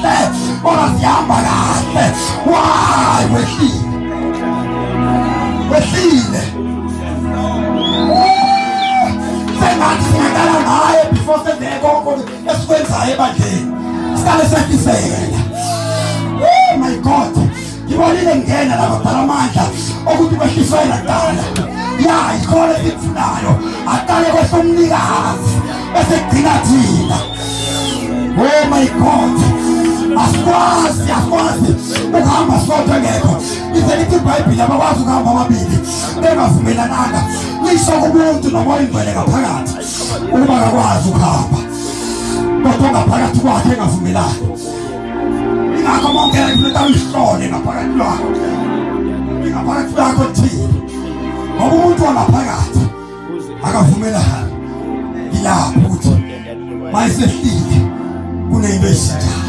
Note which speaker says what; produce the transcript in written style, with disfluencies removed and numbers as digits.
Speaker 1: kahle kodwa sihamba kahle. Why wehlile sengathi singaqala ngaye before senzeke konke esikwenzayo ebandleni siqale sefisela. Oh my God, ngibonile ngena la badala amandla ukuthi behlisela kuqala. Ya ikhona ekufunayo aqale kwesomnikazi bese kugcina thina. Oh my God, asikwazi ukuhamba sodwa ngekho. Ithi iBhayibheli abakwazi ukuhamba ababili bengavumelananga. Ngisho kumuntu noma ingcwele ngaphakathi ukuba akakwazi ukuhamba kodwa ngaphakathi kwakhe engavumelani. Ingakho mongela kufuneka uyihlole ngaphakathi kwakho. Ngaphakathi kwakho thina ngoba umuntu wangaphakathi akavumelani. Yilapho ukuthi mayisehlile kunento esinjalo.